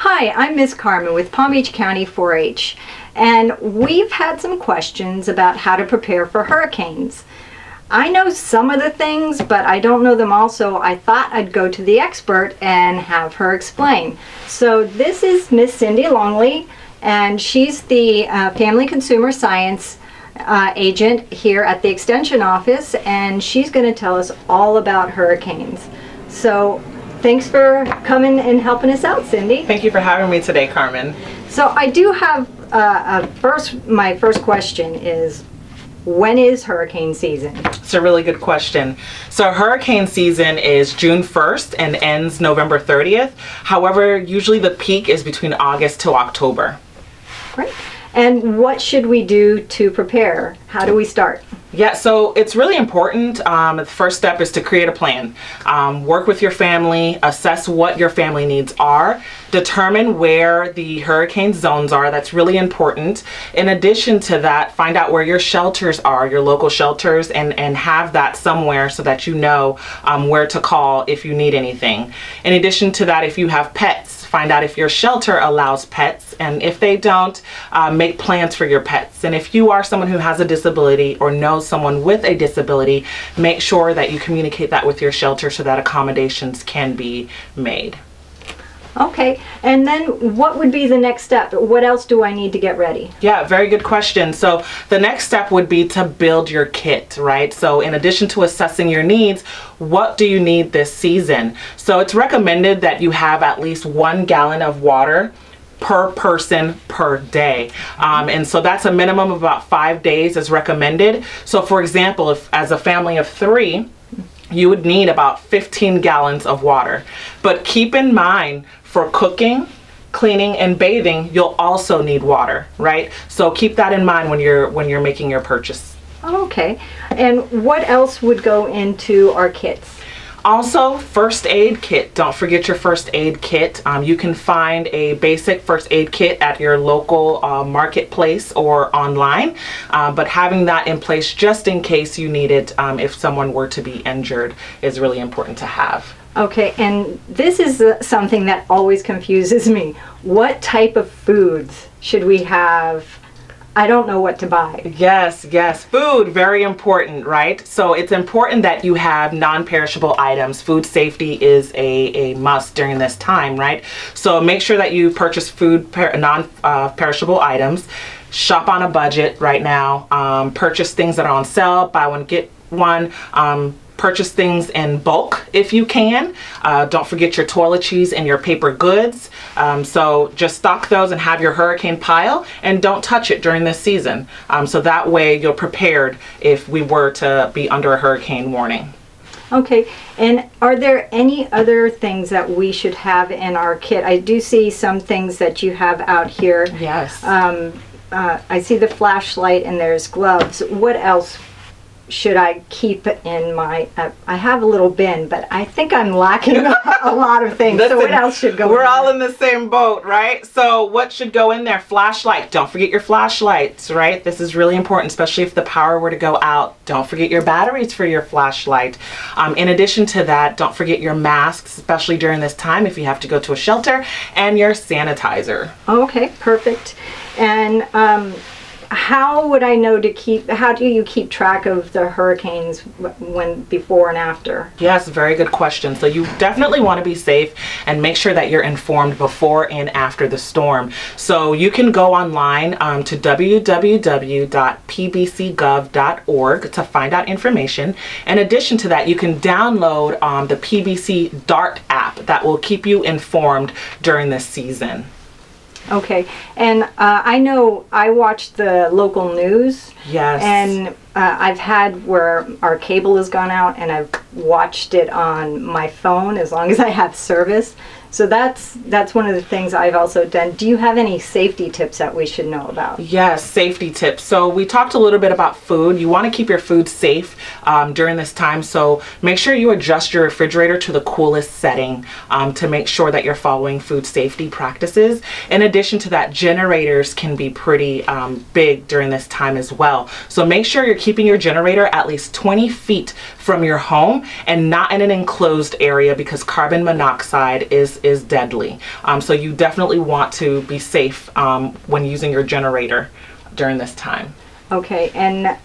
Hi, I'm Miss Carmen with Palm Beach County 4-H, and we've had some questions about how to prepare for hurricanes. I know some of the things, but I don't know them all, so I thought I'd go to the expert and have her explain. So this is Miss Cindy Longley, and she's the Family Consumer Science agent here at the Extension office, and she's going to tell us all about hurricanes. So thanks for coming and helping us out, Cindy. Thank you for having me today, Carmen. So I do have my first question is, when is hurricane season? It's a really good question. So hurricane season is June 1st and ends November 30th. However, usually the peak is between August to October. Great. And what should we do to prepare? How do we start? Yeah, so it's really important. The first step is to create a plan. Work with your family, assess what your family needs are, determine where the hurricane zones are. That's really important. In addition to that, find out where your shelters are, your local shelters, and have that somewhere so that you know where to call if you need anything. In addition to that, if you have pets, find out if your shelter allows pets, and if they don't, make plans for your pets. And if you are someone who has a disability or knows someone with a disability, make sure that you communicate that with your shelter so that accommodations can be made. Okay, and then what would be the next step? What else do I need to get ready? Yeah, very good question. So the next step would be to build your kit, right? So in addition to assessing your needs, what do you need this season? So it's recommended that you have at least 1 gallon of water per person per day. And so that's a minimum of about 5 days is recommended. So for example, if as a family of 3, you would need about 15 gallons of water. But keep in mind, for cooking, cleaning, and bathing, you'll also need water, right? So keep that in mind when you're making your purchase. Okay, and what else would go into our kits? Also, first aid kit. Don't forget your first aid kit. You can find a basic first aid kit at your local marketplace or online, but having that in place just in case you need it if someone were to be injured is really important to have. Okay, and this is something that always confuses me. What type of foods should we have? I don't know what to buy. Yes, food, very important, right? So it's important that you have non-perishable items. Food safety is a must during this time, right? So make sure that you purchase non-perishable items. Shop on a budget right now. Purchase things that are on sale, buy one, get one. Purchase things in bulk if you can. Don't forget your toiletries and your paper goods. So just stock those and have your hurricane pile, and don't touch it during this season. So that way you're prepared if we were to be under a hurricane warning. Okay, and are there any other things that we should have in our kit? I do see some things that you have out here. Yes. I see the flashlight and there's gloves. What else should I keep in my, I have a little bin, but I think I'm lacking a lot of things. Listen, so what else should go in We're there? all in the same boat, right? So what should go in there? Flashlight. Don't forget your flashlights, right? This is really important, especially if the power were to go out. Don't forget your batteries for your flashlight. In addition to that, don't forget your masks, especially during this time if you have to go to a shelter, and your sanitizer. Okay, perfect. And how would I know how do you keep track of the hurricanes before and after? Yes, very good question. So you definitely want to be safe and make sure that you're informed before and after the storm. So you can go online to www.pbcgov.org to find out information. In addition to that, you can download the PBC DART app that will keep you informed during this season. Okay, and I know I watch the local news. Yes. And I've had where our cable has gone out, and I've watched it on my phone as long as I have service. So that's one of the things I've also done. Do you have any safety tips that we should know about? Yes, safety tips. So we talked a little bit about food. You want to keep your food safe during this time. So make sure you adjust your refrigerator to the coolest setting to make sure that you're following food safety practices. In addition to that, generators can be pretty big during this time as well. So make sure you're keeping your generator at least 20 feet from your home and not in an enclosed area, because carbon monoxide is is deadly. So you definitely want to be safe when using your generator during this time. Okay, and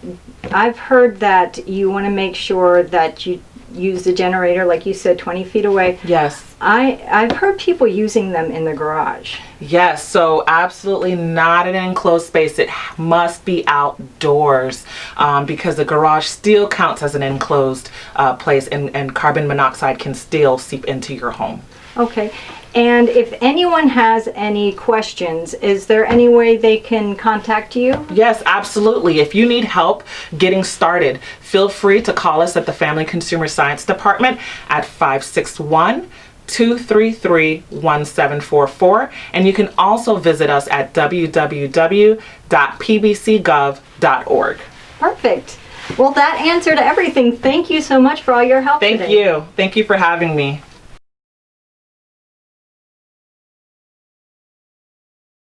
I've heard that you want to make sure that you use the generator, like you said, 20 feet away. Yes. I've heard people using them in the garage. Yes, so absolutely not in an enclosed space. It must be outdoors because the garage still counts as an enclosed place, and carbon monoxide can still seep into your home. Okay, and if anyone has any questions, is there any way they can contact you? Yes, absolutely. If you need help getting started, feel free to call us at the Family Consumer Science Department at 561-233-1744. And you can also visit us at www.pbcgov.org. Perfect. Well, that answered everything. Thank you so much for all your help today. Thank you. Thank you for having me.